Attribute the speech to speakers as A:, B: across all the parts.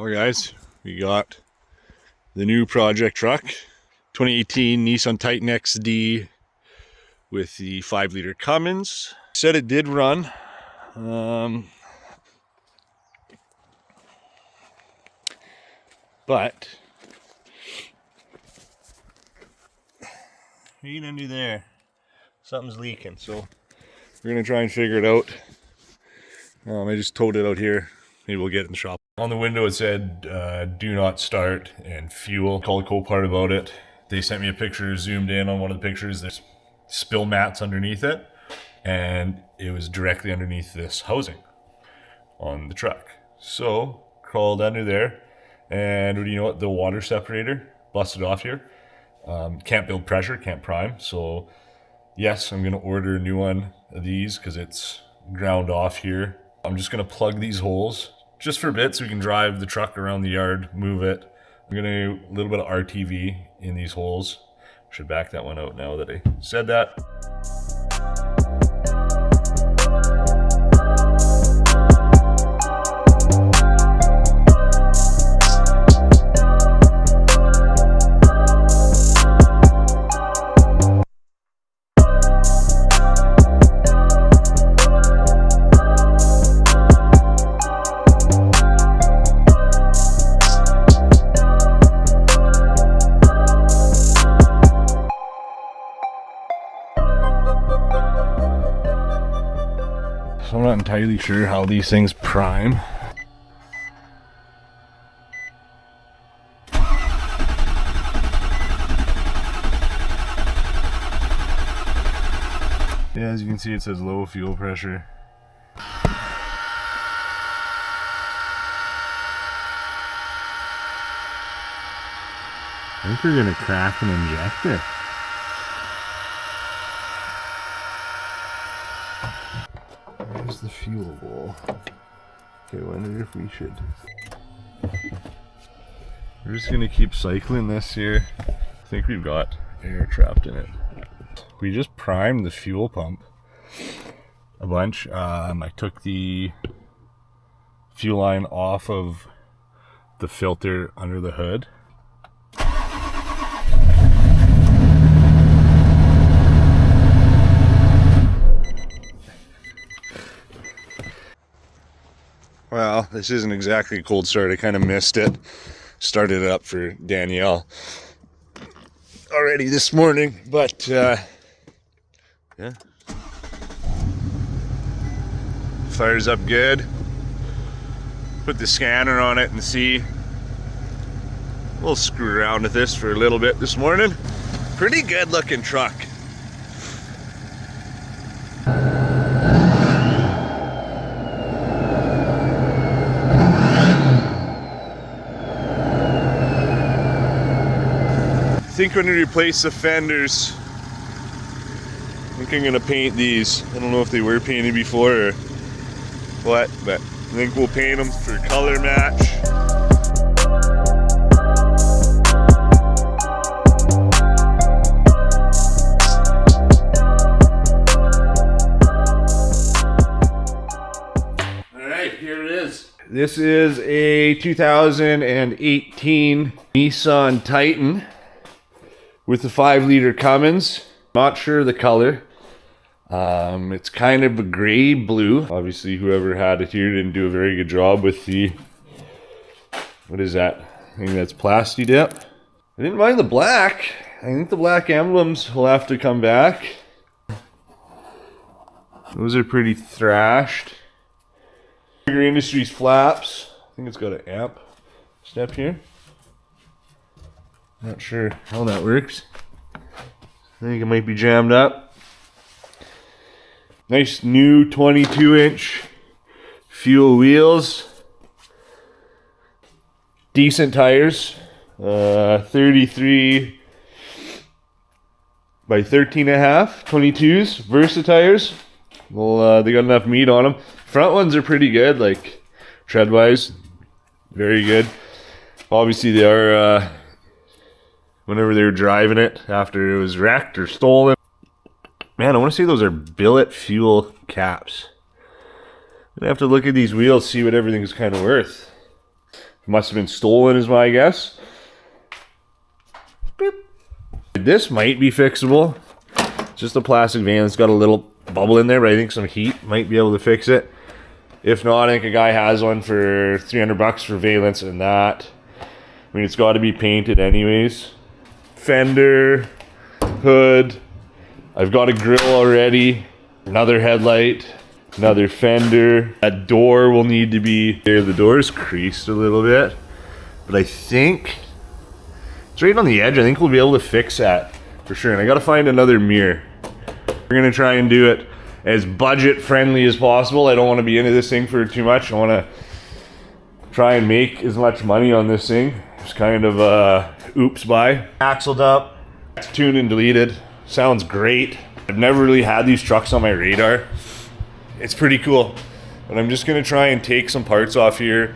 A: Well guys, we got the new project truck, 2018 Nissan Titan XD with the 5-liter Cummins. Said it did run. But right under there, something's leaking, so we're gonna try and figure it out. I just towed it out here. Maybe we'll get it in the shop. On the window it said do not start and fuel. Called Copart about it. They sent me a picture, zoomed in on one of the pictures. There's spill mats underneath it, and it was directly underneath this housing on the truck. So crawled under there, and what do you know what? The water separator busted off here. Can't build pressure, can't prime. So yes, I'm gonna order a new one of these because it's ground off here. I'm just gonna plug these holes just for a bit so we can drive the truck around the yard, move it. I'm gonna do a little bit of RTV in these holes. Should back that one out now that I said that. So I'm not entirely sure how these things prime. Yeah, as you can see it says low fuel pressure. I think we're gonna crack an injector. There's the fuel bowl. Okay, I wonder if we should. We're just gonna keep cycling this here. I think we've got air trapped in it. We just primed the fuel pump a bunch. I took the fuel line off of the filter under the hood. Well, this isn't exactly a cold start. I kind of missed it. Started it up for Danielle already this morning, but yeah. Fires up good. Put the scanner on it and see. We'll screw around with this for a little bit this morning. Pretty good looking truck. I think when we replace the fenders, I think I'm gonna paint these. I don't know if they were painted before or what, but I think we'll paint them for color match. All right, here it is. This is a 2018 Nissan Titan with the 5-liter Cummins. Not sure the color. It's kind of a gray blue. Obviously whoever had it here didn't do a very good job with the, what is that? I think that's Plasti Dip. I didn't mind the black. I think the black emblems will have to come back. Those are pretty thrashed. Bigger Industries flaps. I think it's got an amp step here. Not sure how that works. I think it might be jammed up. Nice new 22-inch fuel wheels. Decent tires. 33 by 13.5, 22s, Versa tires. Well, they got enough meat on them. Front ones are pretty good, like tread-wise, very good. Obviously they are whenever they were driving it after it was wrecked or stolen. Man, I want to say those are billet fuel caps. I'm gonna have to look at these wheels, see what everything's kind of worth. Must have been stolen is my guess. Beep. This might be fixable. Just a plastic van that's got a little bubble in there, but I think some heat might be able to fix it. If not, I think a guy has one for 300 bucks for valence and that. I mean, it's got to be painted anyways. Fender, hood. I've got a grill already. Another headlight, another fender. That door will need to be there. The door is creased a little bit, but I think it's right on the edge. I think we'll be able to fix that for sure. And I got to find another mirror. We're gonna try and do it as budget friendly as possible. I don't want to be into this thing for too much. I want to try and make as much money on this thing. It's kind of oops buy. Axled up, tuned and deleted. Sounds great. I've never really had these trucks on my radar. It's pretty cool. But I'm just gonna try and take some parts off here.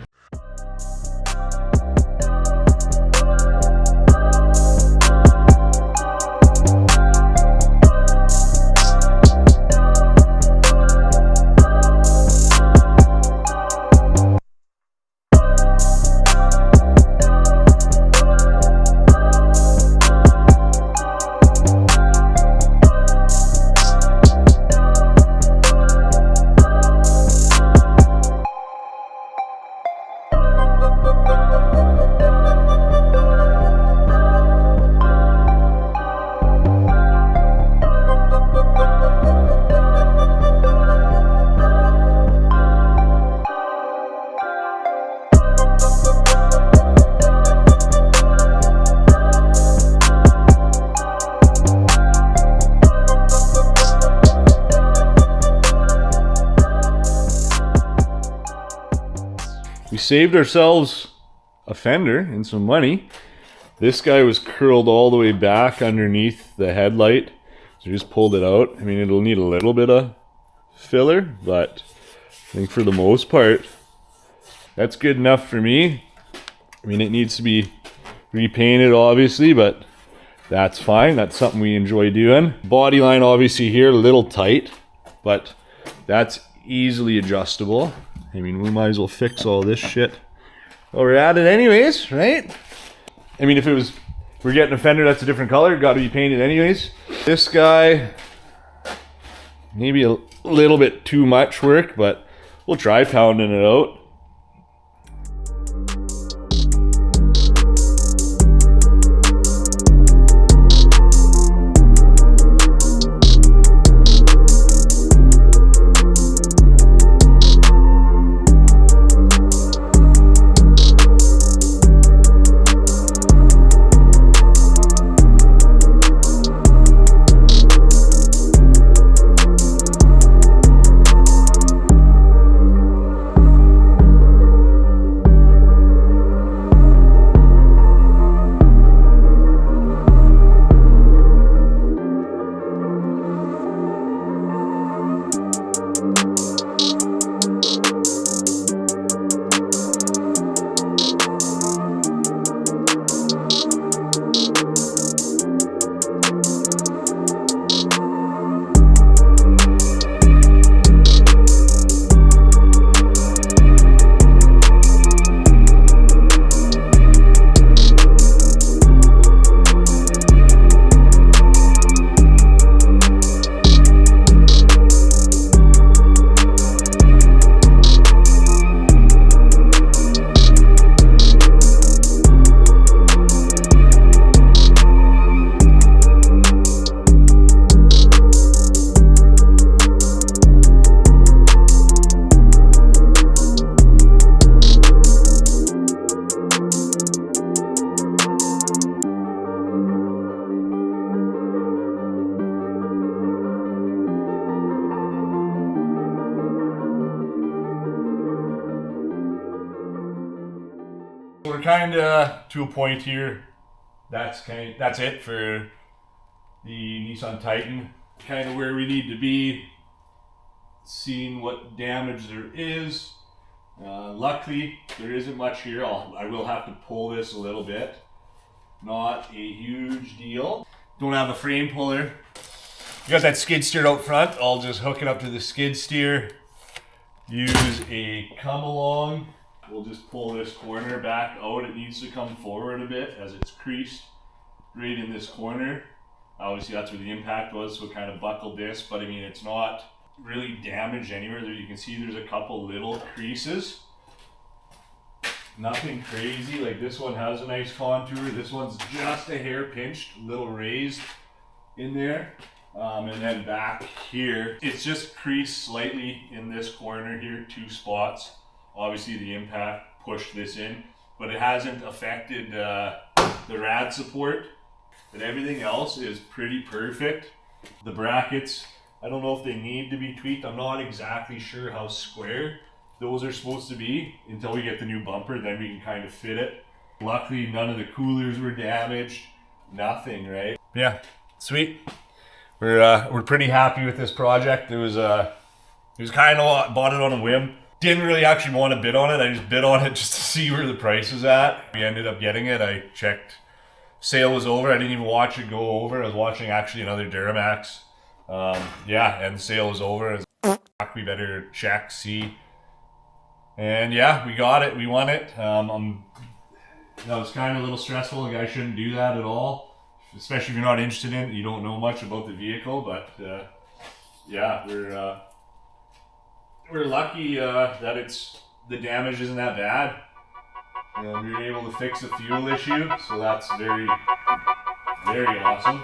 A: We saved ourselves a fender and some money. This guy was curled all the way back underneath the headlight, so we just pulled it out. I mean, it'll need a little bit of filler, but I think for the most part, that's good enough for me. I mean, it needs to be repainted, obviously, but that's fine. That's something we enjoy doing. Body line, obviously, here, a little tight, but that's easily adjustable. I mean, we might as well fix all this shit while we're at it anyways, right? I mean, if we're getting a fender that's a different color, got to be painted anyways. This guy, maybe a little bit too much work, but we'll try pounding it out. We're kind of to a point here. That's it for the Nissan Titan. Kind of where we need to be. Seeing what damage there is. Luckily, there isn't much here. I will have to pull this a little bit. Not a huge deal. Don't have a frame puller. You got that skid steer out front. I'll just hook it up to the skid steer. Use a come along. We'll just pull this corner back out. It needs to come forward a bit as it's creased right in this corner. Obviously that's where the impact was, so it kind of buckled this, but I mean, it's not really damaged anywhere. There you can see there's a couple little creases. Nothing crazy. Like this one has a nice contour. This one's just a hair pinched, a little raised in there. And then back here, it's just creased slightly in this corner here, 2 spots. Obviously the impact pushed this in, but it hasn't affected the rad support. But everything else is pretty perfect. The brackets, I don't know if they need to be tweaked. I'm not exactly sure how square those are supposed to be until we get the new bumper, then we can kind of fit it. Luckily, none of the coolers were damaged. Nothing, right? Yeah, sweet. We're pretty happy with this project. It was kind of, bought it on a whim. Didn't really actually want to bid on it. I just bid on it just to see where the price was at. We ended up getting it. I checked. Sale was over. I didn't even watch it go over. I was watching actually another Duramax. Yeah, and the sale was over. I was like, we better check, see. And yeah, we got it. We won it. That was kind of a little stressful. Like, I shouldn't do that at all, especially if you're not interested in it. You don't know much about the vehicle, but yeah, we're lucky that the damage isn't that bad. We were able to fix a fuel issue, so that's very, very awesome.